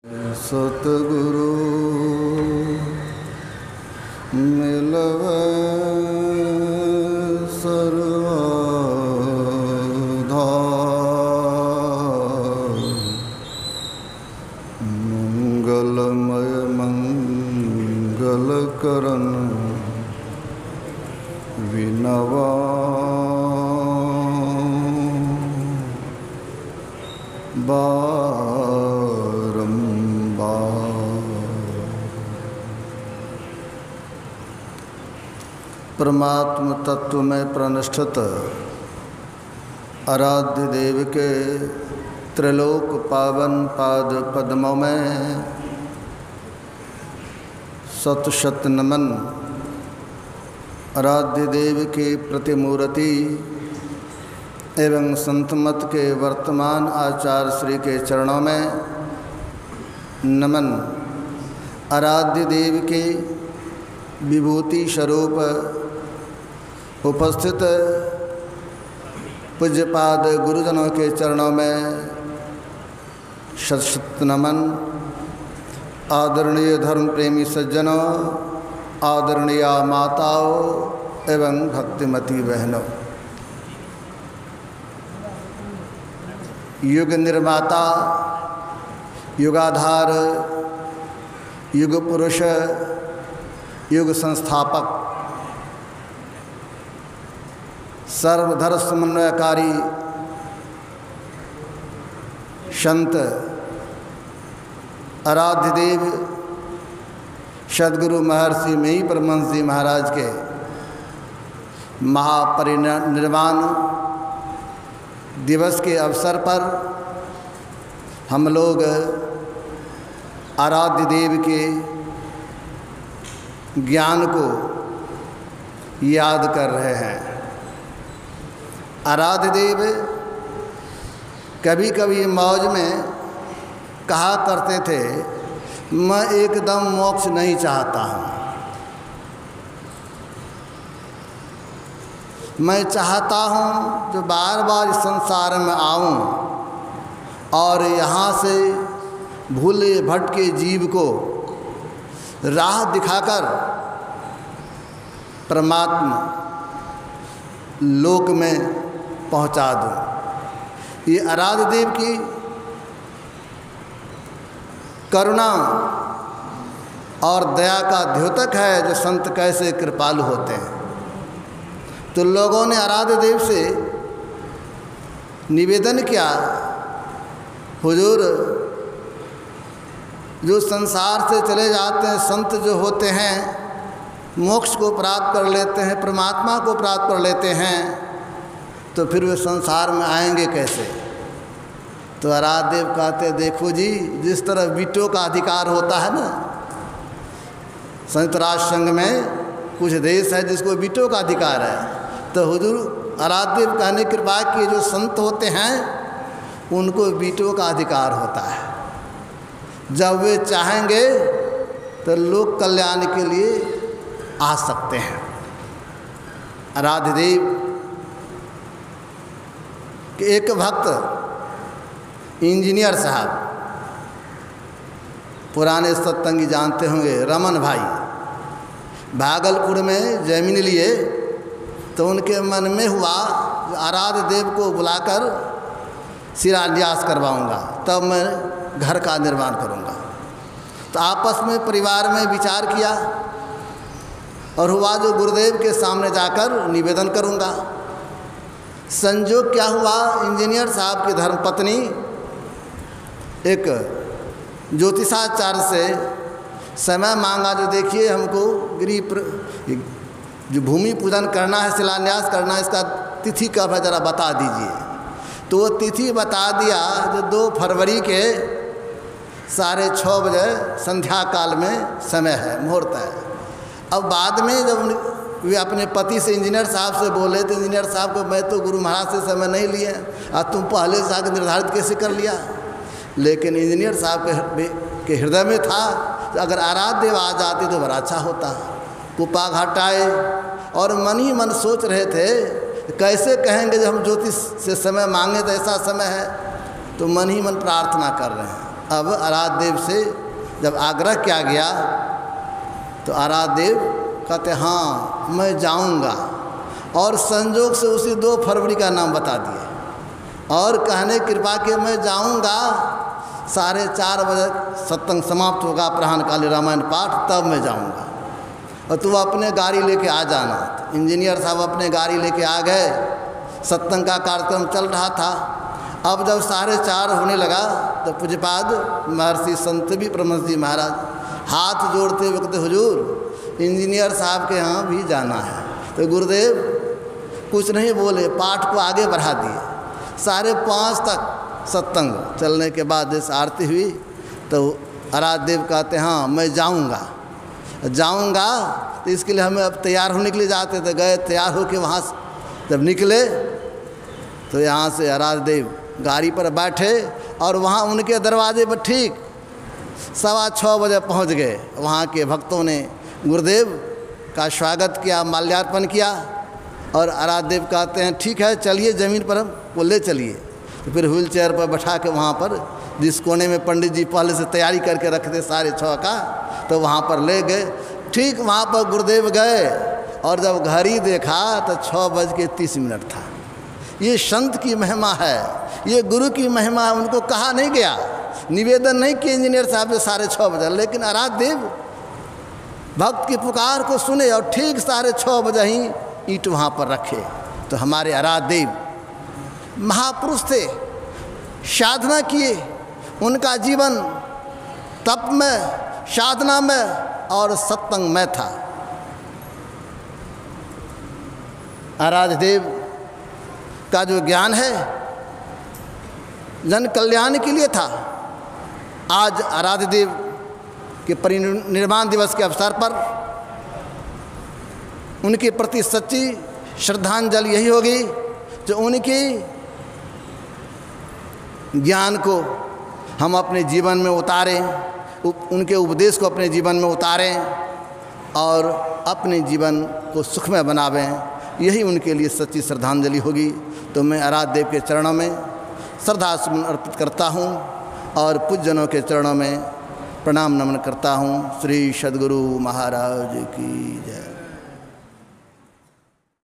सतगुरु मिलवे सर्वधार, मंगलमय मंगल करन विनवा परमात्म तत्व में प्रनिष्ठित आराध्य देव के त्रिलोक पावन पाद पद्मों में शत शत नमन। आराध्य देव की प्रतिमूर्ति एवं संतमत के वर्तमान आचार्य श्री के चरणों में नमन। आराध्य देव के विभूति स्वरूप उपस्थित पूज्यपाद गुरुजनों के चरणों में शत शत नमन। आदरणीय धर्म प्रेमी सज्जनों, आदरणीय माताओं एवं भक्तिमती बहनों, युग निर्माता, युगाधार, युग पुरुष, युग संस्थापक, सर्वधर्म समन्वयकारी संत आराध्य देव सद्गुरु महर्षि मई परमहंस जी महाराज के महापरिनिर्वाण दिवस के अवसर पर हम लोग आराध्य देव के ज्ञान को याद कर रहे हैं। आराध्य देव कभी कभी मौज में कहा करते थे, मैं एकदम मोक्ष नहीं चाहता हूँ, मैं चाहता हूँ जो बार बार इस संसार में आऊँ और यहाँ से भूले भटके जीव को राह दिखाकर परमात्मा लोक में पहुँचा दूँ। ये आराध्य देव की करुणा और दया का द्योतक है जो संत कैसे कृपालु होते हैं। तो लोगों ने आराध्य देव से निवेदन किया, हुजूर जो संसार से चले जाते हैं संत जो होते हैं, मोक्ष को प्राप्त कर लेते हैं, परमात्मा को प्राप्त कर लेते हैं, तो फिर वे संसार में आएंगे कैसे? तो आराध्य देव कहते, देखो जी, जिस तरह वीटो का अधिकार होता है ना, संयुक्त राष्ट्र संघ में कुछ देश है जिसको वीटो का अधिकार है, तो हुजूर आराध्य देव कहने कृपा कि जो संत होते हैं उनको वीटो का अधिकार होता है। जब वे चाहेंगे तो लोक कल्याण के लिए आ सकते हैं। आराध्य देव के एक भक्त इंजीनियर साहब, पुराने सत्संगी जानते होंगे, रमन भाई, भागलपुर में जमीन लिए तो उनके मन में हुआ आराध्य देव को बुलाकर शिलान्यास करवाऊंगा, तब मैं घर का निर्माण करूंगा। तो आपस में परिवार में विचार किया और हुआ जो गुरुदेव के सामने जाकर निवेदन करूंगा। संजोग क्या हुआ, इंजीनियर साहब की धर्मपत्नी एक ज्योतिषाचार्य से समय मांगा, जो देखिए हमको जो भूमि पूजन करना है, शिलान्यास करना है, इसका तिथि कब है ज़रा बता दीजिए। तो वो तिथि बता दिया जो 2 फरवरी के 6:30 बजे संध्या काल में समय है, मुहूर्त है। अब बाद में जब वे अपने पति से इंजीनियर साहब से बोले तो इंजीनियर साहब को, मैं तो गुरु महाराज से समय नहीं लिए, और तुम पहले से आगे निर्धारित कैसे कर लिया? लेकिन इंजीनियर साहब के हृदय में था तो अगर आराध्य देव आ जाते तो बड़ा अच्छा होता। कुपा घटाए और मन ही मन सोच रहे थे कैसे कहेंगे जब हम ज्योतिष से समय मांगे तो ऐसा समय है, तो मन ही मन प्रार्थना कर रहे हैं। अब आराध्य देव से जब आग्रह किया गया तो आराध्य देव कहते हाँ मैं जाऊंगा, और संजोग से उसी 2 फरवरी का नाम बता दिए और कहने कृपा के मैं जाऊंगा 4:30 बजे सत्संग समाप्त होगा, अपराह्नकालीन रामायण पाठ, तब मैं जाऊंगा और तू अपने गाड़ी लेके आ जाना। इंजीनियर साहब अपने गाड़ी लेके आ गए। सत्संग का कार्यक्रम चल रहा था। अब जब 4:30 होने लगा तो पूज्यपाद महर्षि संत भी परमहंस जी महाराज हाथ जोड़ते हुए कहते हुजूर इंजीनियर साहब के यहाँ भी जाना है। तो गुरुदेव कुछ नहीं बोले, पाठ को आगे बढ़ा दिए। 5:30 तक सत्संग चलने के बाद जैसे आरती हुई तो आराध्य देव कहते हाँ मैं जाऊंगा तो इसके लिए हमें अब तैयार होने के लिए जाते थे। गए तैयार होके वहाँ से जब निकले तो यहाँ से आराध्य देव गाड़ी पर बैठे और वहाँ उनके दरवाजे पर ठीक 6:15 बजे पहुँच गए। वहाँ के भक्तों ने गुरुदेव का स्वागत किया, माल्यार्पण किया और आराध्य देव कहते हैं ठीक है चलिए ज़मीन पर हम वो ले चलिए। तो फिर व्हील चेयर पर बैठा के वहाँ पर जिस कोने में पंडित जी पहले से तैयारी करके रखते 6:30 का, तो वहाँ पर ले गए। ठीक वहाँ पर गुरुदेव गए और जब घड़ी देखा तो 6:30 था। ये संत की महिमा है, ये गुरु की महिमा है। उनको कहा नहीं गया, निवेदन नहीं किए इंजीनियर साहब से 6:30 बजे, लेकिन आराध्य देव भक्त की पुकार को सुने और ठीक 6:30 बजे ही ईंट वहाँ पर रखे। तो हमारे आराध्य देव महापुरुष थे, साधना किए, उनका जीवन तप में, साधना में और सत्संग में था। आराध्य देव का जो ज्ञान है जन कल्याण के लिए था। आज आराध्य देव के परिनिर्वाण दिवस के अवसर पर उनके प्रति सच्ची श्रद्धांजलि यही होगी जो उनकी ज्ञान को हम अपने जीवन में उतारें, उनके उपदेश को अपने जीवन में उतारें और अपने जीवन को सुखमय बनावें। यही उनके लिए सच्ची श्रद्धांजलि होगी। तो मैं आराध्य देव के चरणों में श्रद्धा सुमन अर्पित करता हूँ और पूज्यजनों के चरणों में प्रणाम नमन करता हूँ। श्री सद्गुरु महाराज की जय।